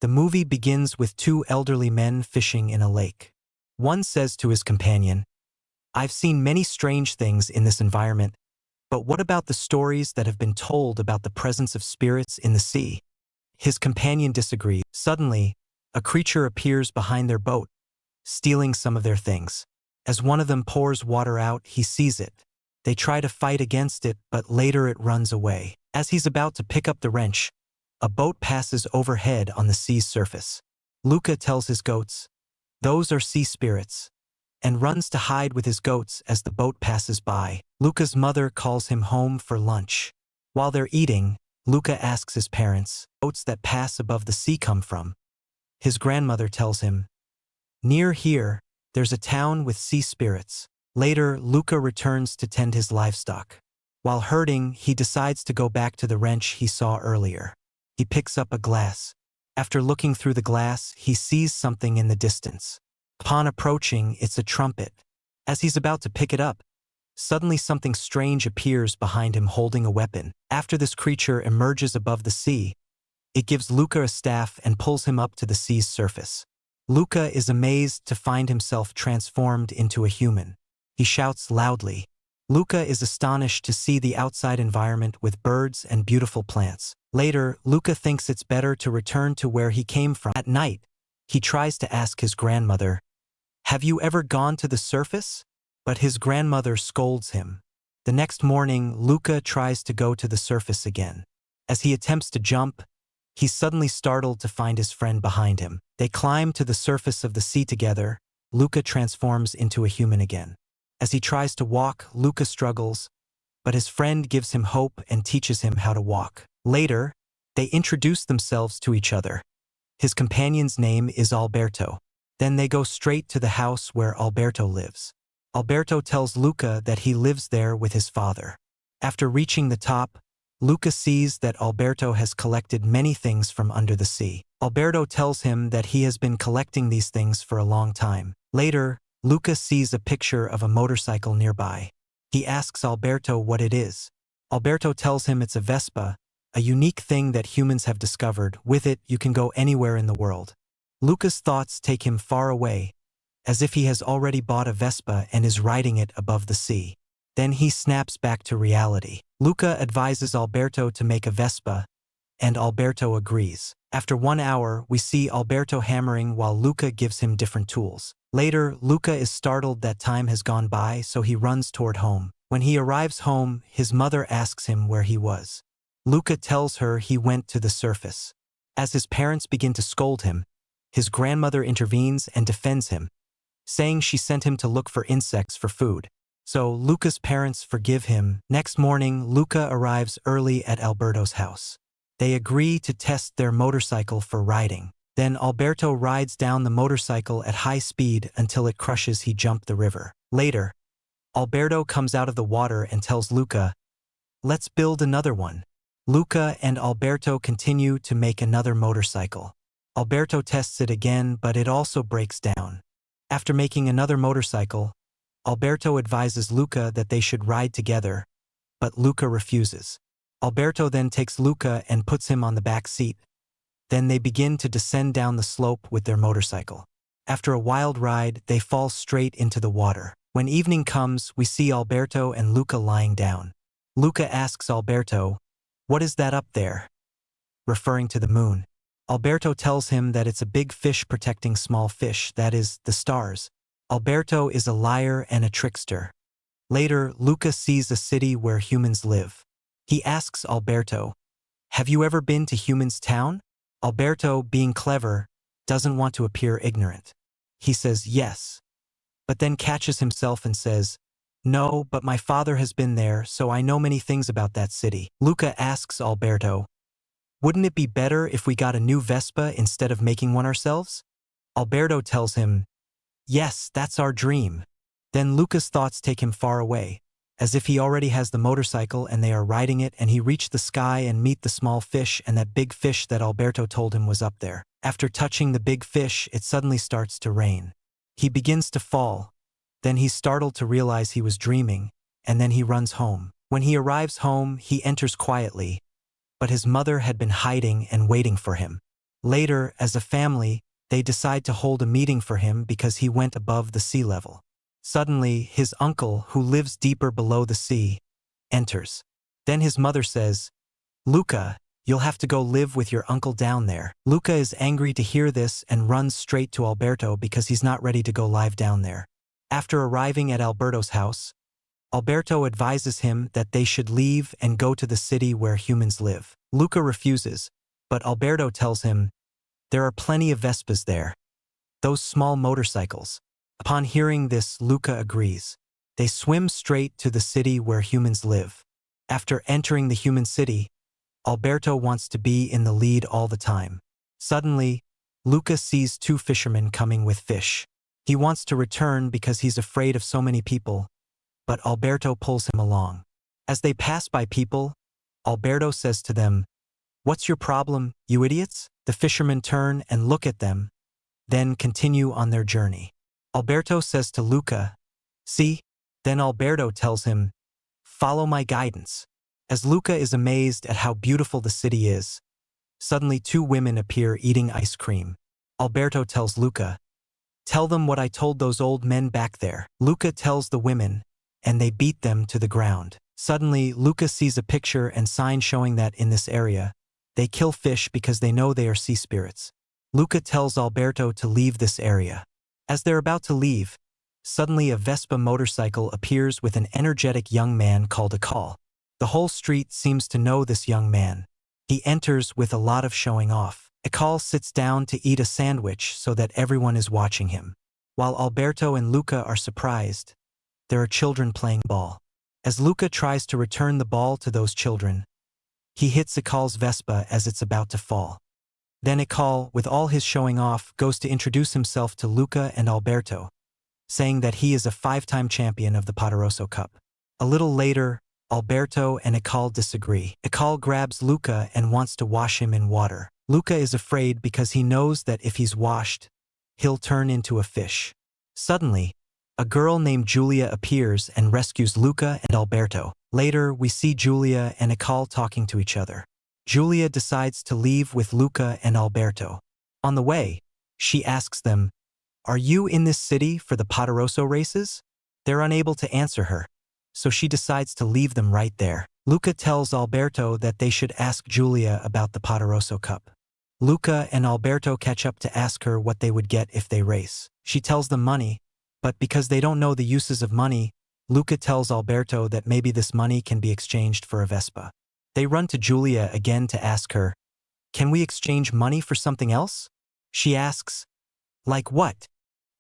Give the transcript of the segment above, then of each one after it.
The movie begins with two elderly men fishing in a lake. One says to his companion, "I've seen many strange things in this environment, but what about the stories that have been told about the presence of spirits in the sea?" His companion disagrees. Suddenly, a creature appears behind their boat, stealing some of their things. As one of them pours water out, he sees it. They try to fight against it, but later it runs away. As he's about to pick up the wrench, a boat passes overhead on the sea's surface. Luca tells his goats, "Those are sea spirits," and runs to hide with his goats as the boat passes by. Luca's mother calls him home for lunch. While they're eating, Luca asks his parents, "Boats that pass above the sea come from?" His grandmother tells him, "Near here, there's a town with sea spirits." Later, Luca returns to tend his livestock. While herding, he decides to go back to the wrench he saw earlier. He picks up a glass. After looking through the glass, he sees something in the distance. Upon approaching, it's a trumpet. As he's about to pick it up, suddenly something strange appears behind him holding a weapon. After this creature emerges above the sea, it gives Luca a staff and pulls him up to the sea's surface. Luca is amazed to find himself transformed into a human. He shouts loudly. Luca is astonished to see the outside environment with birds and beautiful plants. Later, Luca thinks it's better to return to where he came from. At night, he tries to ask his grandmother, "Have you ever gone to the surface?" But his grandmother scolds him. The next morning, Luca tries to go to the surface again. As he attempts to jump, he's suddenly startled to find his friend behind him. They climb to the surface of the sea together. Luca transforms into a human again. As he tries to walk, Luca struggles, but his friend gives him hope and teaches him how to walk. Later, they introduce themselves to each other. His companion's name is Alberto. Then they go straight to the house where Alberto lives. Alberto tells Luca that he lives there with his father. After reaching the top, Luca sees that Alberto has collected many things from under the sea. Alberto tells him that he has been collecting these things for a long time. Later, Luca sees a picture of a motorcycle nearby. He asks Alberto what it is. Alberto tells him it's a Vespa, a unique thing that humans have discovered. With it, you can go anywhere in the world. Luca's thoughts take him far away, as if he has already bought a Vespa and is riding it above the sea. Then he snaps back to reality. Luca advises Alberto to make a Vespa, and Alberto agrees. After 1 hour, we see Alberto hammering while Luca gives him different tools. Later, Luca is startled that time has gone by, so he runs toward home. When he arrives home, his mother asks him where he was. Luca tells her he went to the surface. As his parents begin to scold him, his grandmother intervenes and defends him, saying she sent him to look for insects for food. So Luca's parents forgive him. Next morning, Luca arrives early at Alberto's house. They agree to test their motorcycle for riding. Then Alberto rides down the motorcycle at high speed until it crushes. He jumped the river. Later, Alberto comes out of the water and tells Luca, "Let's build another one." Luca and Alberto continue to make another motorcycle. Alberto tests it again, but it also breaks down. After making another motorcycle, Alberto advises Luca that they should ride together, but Luca refuses. Alberto then takes Luca and puts him on the back seat. Then they begin to descend down the slope with their motorcycle. After a wild ride, they fall straight into the water. When evening comes, we see Alberto and Luca lying down. Luca asks Alberto, "What is that up there?" referring to the moon. Alberto tells him that it's a big fish protecting small fish, that is, the stars. Alberto is a liar and a trickster. Later, Luca sees a city where humans live. He asks Alberto, "Have you ever been to Humans Town?" Alberto, being clever, doesn't want to appear ignorant. He says yes, but then catches himself and says, "No, but my father has been there, so I know many things about that city." Luca asks Alberto, "Wouldn't it be better if we got a new Vespa instead of making one ourselves?" Alberto tells him, "Yes, that's our dream." Then Luca's thoughts take him far away, as if he already has the motorcycle and they are riding it, and he reached the sky and meet the small fish and that big fish that Alberto told him was up there. After touching the big fish, it suddenly starts to rain. He begins to fall. Then he's startled to realize he was dreaming, and then he runs home. When he arrives home, he enters quietly, but his mother had been hiding and waiting for him. Later, as a family, they decide to hold a meeting for him because he went above the sea level. Suddenly, his uncle, who lives deeper below the sea, enters. Then his mother says, "Luca, you'll have to go live with your uncle down there." Luca is angry to hear this and runs straight to Alberto because he's not ready to go live down there. After arriving at Alberto's house, Alberto advises him that they should leave and go to the city where humans live. Luca refuses, but Alberto tells him, "There are plenty of Vespas there. Those small motorcycles." Upon hearing this, Luca agrees. They swim straight to the city where humans live. After entering the human city, Alberto wants to be in the lead all the time. Suddenly, Luca sees two fishermen coming with fish. He wants to return because he's afraid of so many people, but Alberto pulls him along. As they pass by people, Alberto says to them, "What's your problem, you idiots?" The fishermen turn and look at them, then continue on their journey. Alberto says to Luca, "See?" Then Alberto tells him, "Follow my guidance." As Luca is amazed at how beautiful the city is, suddenly two women appear eating ice cream. Alberto tells Luca, "Tell them what I told those old men back there." Luca tells the women, and they beat them to the ground. Suddenly, Luca sees a picture and sign showing that in this area, they kill fish because they know they are sea spirits. Luca tells Alberto to leave this area. As they're about to leave, suddenly a Vespa motorcycle appears with an energetic young man called Akal. The whole street seems to know this young man. He enters with a lot of showing off. Akal sits down to eat a sandwich so that everyone is watching him. While Alberto and Luca are surprised, there are children playing ball. As Luca tries to return the ball to those children, he hits Akal's Vespa as it's about to fall. Then Akal, with all his showing off, goes to introduce himself to Luca and Alberto, saying that he is a 5-time champion of the Poderoso Cup. A little later, Alberto and Akal disagree. Akal grabs Luca and wants to wash him in water. Luca is afraid because he knows that if he's washed, he'll turn into a fish. Suddenly, a girl named Julia appears and rescues Luca and Alberto. Later, we see Julia and Akal talking to each other. Julia decides to leave with Luca and Alberto. On the way, she asks them, "Are you in this city for the Poderoso races?" They're unable to answer her, so she decides to leave them right there. Luca tells Alberto that they should ask Julia about the Poderoso Cup. Luca and Alberto catch up to ask her what they would get if they race. She tells them money, but because they don't know the uses of money, Luca tells Alberto that maybe this money can be exchanged for a Vespa. They run to Julia again to ask her, "Can we exchange money for something else?" She asks, "Like what?"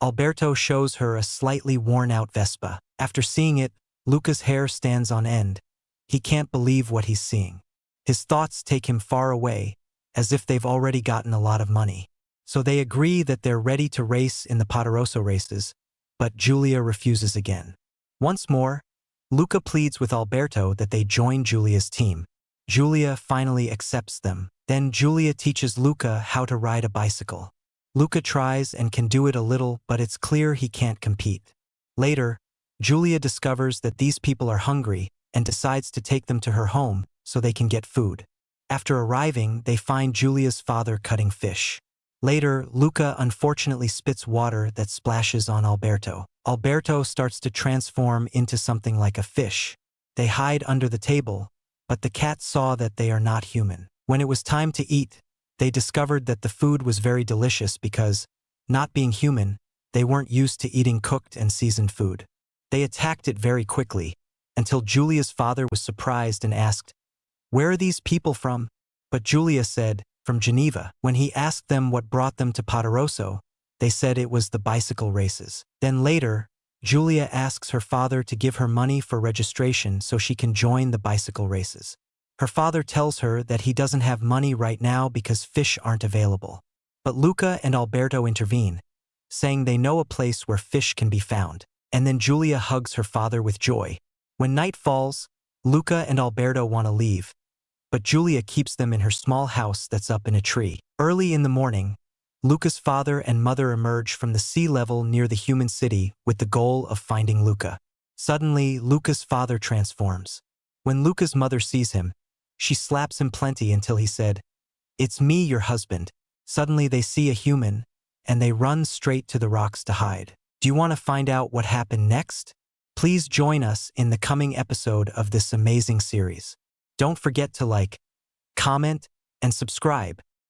Alberto shows her a slightly worn-out Vespa. After seeing it, Luca's hair stands on end. He can't believe what he's seeing. His thoughts take him far away, as if they've already gotten a lot of money. So they agree that they're ready to race in the Poderoso races, but Julia refuses again. Once more, Luca pleads with Alberto that they join Julia's team. Julia finally accepts them. Then Julia teaches Luca how to ride a bicycle. Luca tries and can do it a little, but it's clear he can't compete. Later, Julia discovers that these people are hungry and decides to take them to her home so they can get food. After arriving, they find Julia's father cutting fish. Later, Luca unfortunately spits water that splashes on Alberto. Alberto starts to transform into something like a fish. They hide under the table, but the cat saw that they are not human. When it was time to eat, they discovered that the food was very delicious because, not being human, they weren't used to eating cooked and seasoned food. They attacked it very quickly, until Julia's father was surprised and asked, "Where are these people from?" But Julia said, "From Geneva." When he asked them what brought them to Poderoso, they said it was the bicycle races. Then later, Julia asks her father to give her money for registration so she can join the bicycle races. Her father tells her that he doesn't have money right now because fish aren't available. But Luca and Alberto intervene, saying they know a place where fish can be found. And then Julia hugs her father with joy. When night falls, Luca and Alberto want to leave, but Julia keeps them in her small house that's up in a tree. Early in the morning, Luca's father and mother emerge from the sea level near the human city with the goal of finding Luca. Suddenly, Luca's father transforms. When Luca's mother sees him, she slaps him plenty until he said, "It's me, your husband." Suddenly they see a human, and they run straight to the rocks to hide. Do you want to find out what happened next? Please join us in the coming episode of this amazing series. Don't forget to like, comment, and subscribe